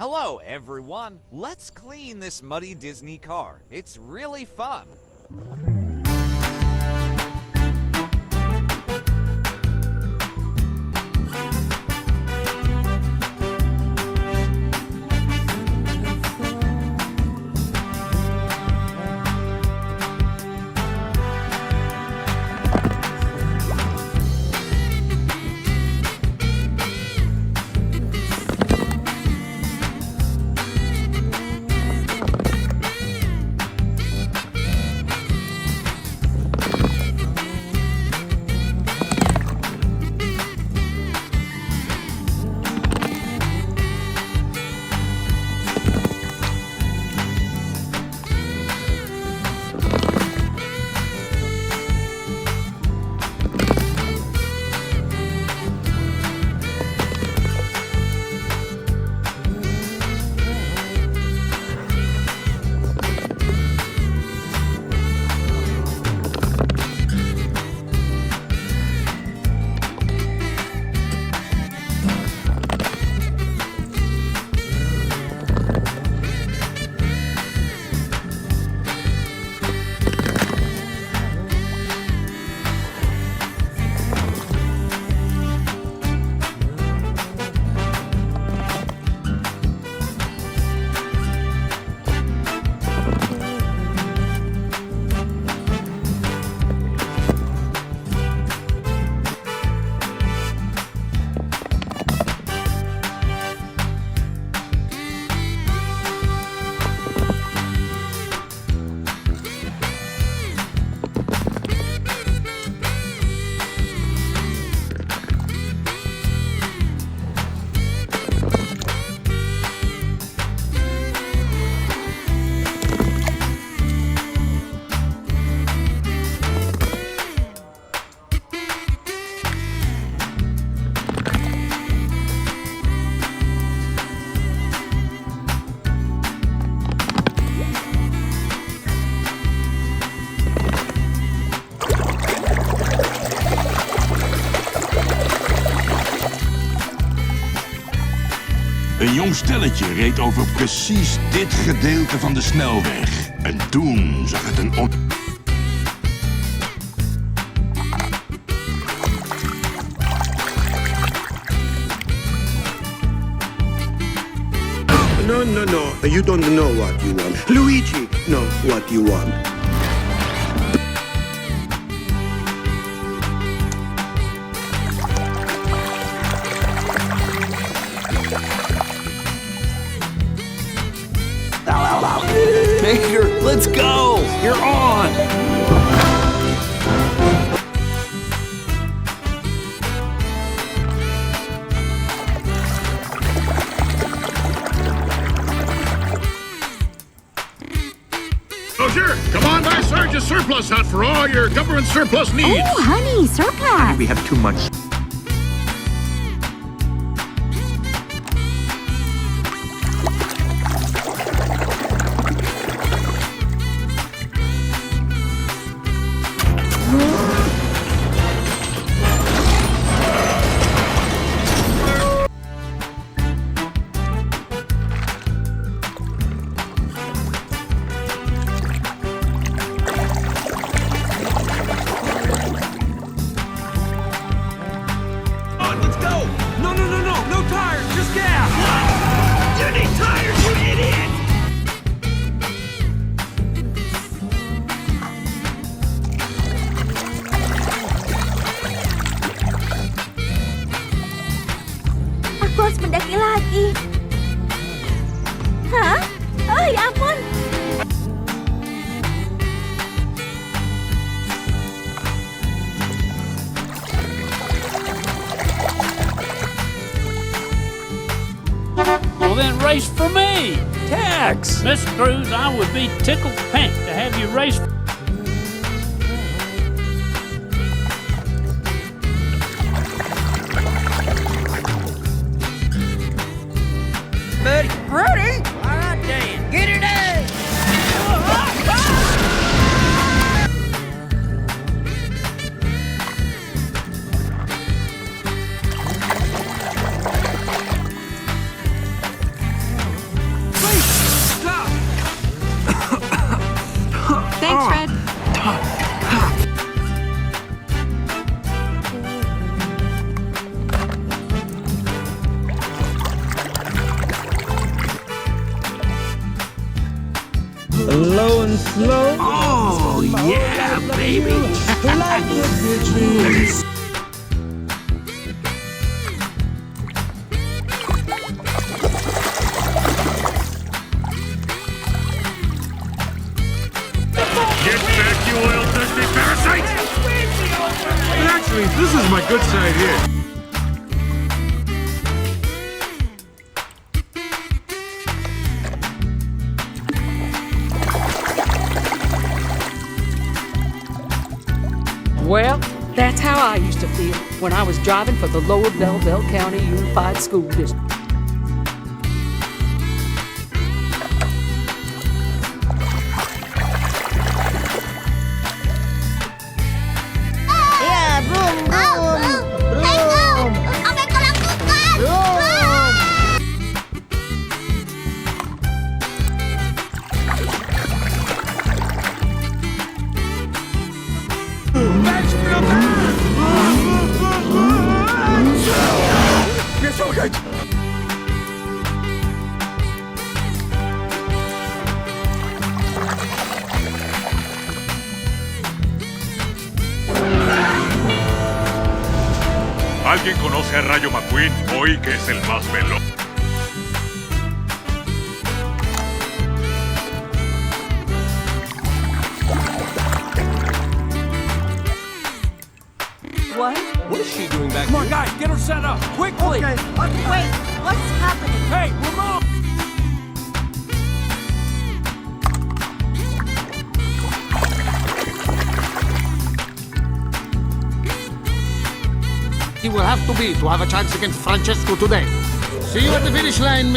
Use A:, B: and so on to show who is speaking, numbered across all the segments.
A: Hello, everyone. Let's clean this muddy Disney car. It's really fun.
B: Een jong stelletje reed over precies dit gedeelte van de snelweg. En toen zag het een
C: No. You don't know what you want. Luigi, know what you want.
D: Maker, let's go! You're on!
E: Roger, come on by Sarge's surplus hunt for all your government surplus needs.
F: Oh, honey, surplus.
D: We have too much.
F: Aku harus mendaki lagi. Hah? Oh, ya ampun.
G: Well, then race for me. Tax. Miss Cruz, I would be tickled pink to have you race.
H: Buddy. Rudy! All right, Dan. Get it in!
I: going slow.
D: Oh, yeah, baby.
I: Like the bitches.
E: Get back, you oil-thirsty parasite!
I: Actually, this is my good side here.
J: Well, that's how I used to feel when I was driving for the Lower Belleville County Unified School District.
H: Ya, boom, boom. Boom.
F: Apa yang kau lakukan?
E: ¿Alguien conoce a Rayo McQueen hoy que es el más veloz?
J: What?
D: What is she doing back
G: Come on, guys, get her set up, quickly!
F: Wait, what's happening?
G: Hey, Ramon!
K: He will have to be to have a chance against Francesco today. See you at the finish line.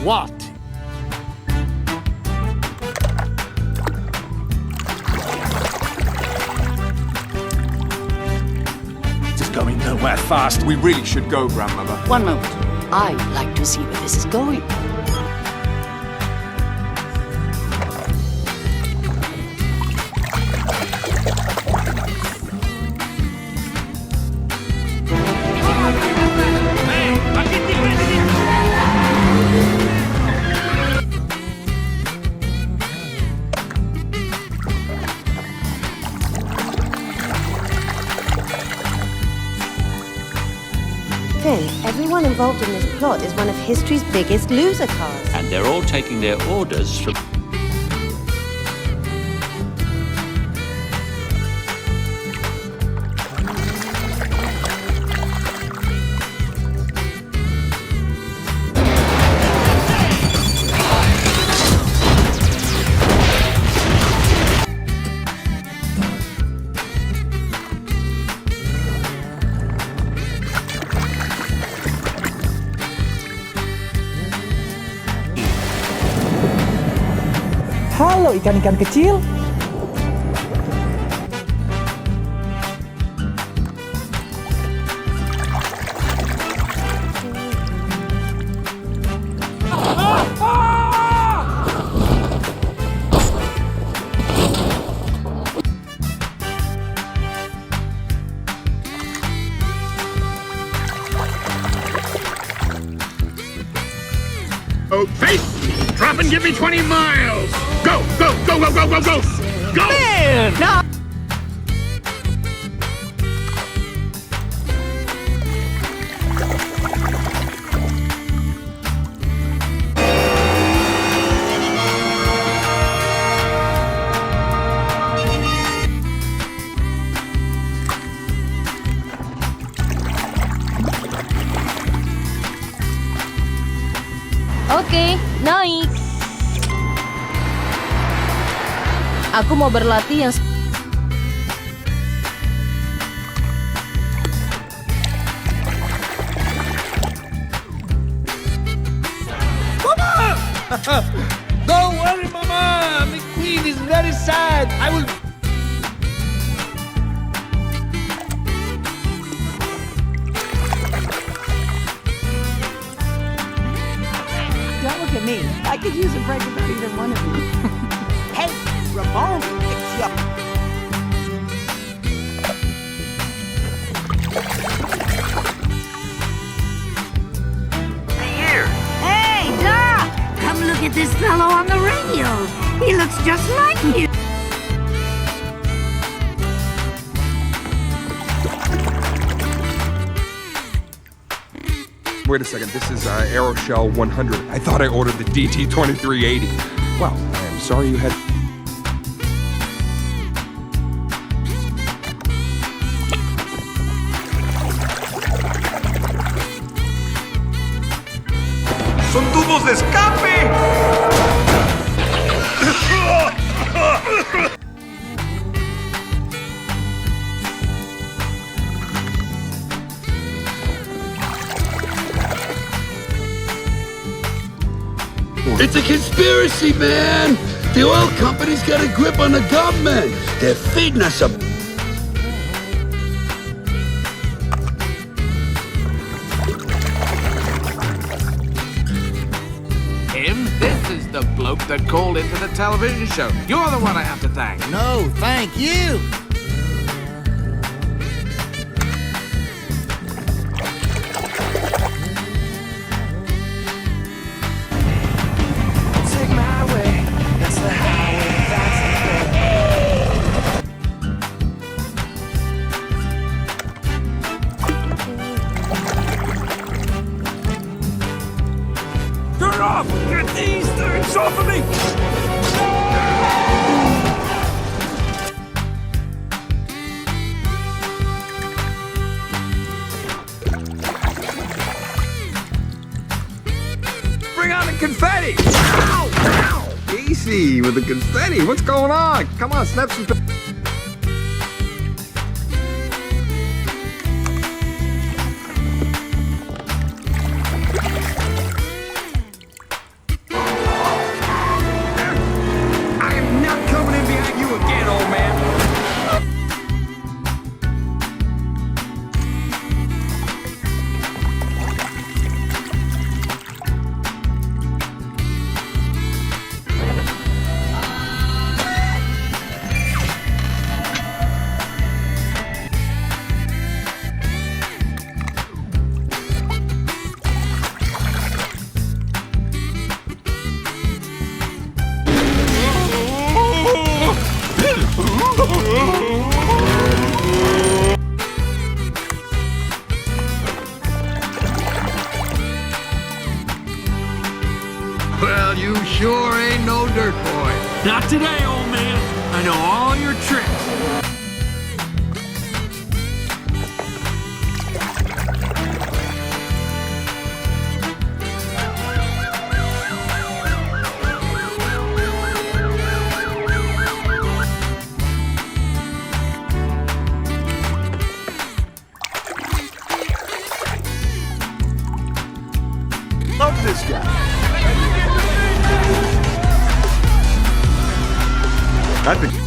K: What?
D: It's going nowhere fast. We really should go, Grandmother.
J: One moment. I'd like to see where this is going.
F: Finn, everyone involved in this plot is one of history's biggest loser cars.
L: And they're all taking their orders from...
I: Halo ikan-ikan kecil.
E: Okay, drop and give me 20 miles! Go, go, go, go, go, go, go! Go!
J: Man! No!
F: Oke, naik. Aku mau berlatih yang...
D: Don't worry, Mama. McQueen is very sad. I will...
J: Don't look at me. I could use a break without either one of you.
H: Hey, Ramon, it's your...
F: Hey, Doc!
H: Come look
M: at this fellow on the radio. He looks just like you.
I: Wait a second, this is Aeroshell 100. I thought I ordered the DT2380. Well, I am sorry you had...
N: ¡Son tubos de escape!
D: It's a conspiracy, man! The oil company's got a grip on the government. They're feeding us a...
K: Him? This is the bloke that called into the television show. You're the one I have to thank.
H: No, thank you.
N: Take my way, that's the highway, that's
D: Turn it off! Get these things off of me!
I: Bring on the confetti! Ow! Ow! Easy with the confetti. What's going on? Come on, snap some... I am not coming in behind you again, old man.
D: Well, you sure ain't no dirt boy.
G: Not today, old man. I know all your tricks.
N: love this guy.
C: That's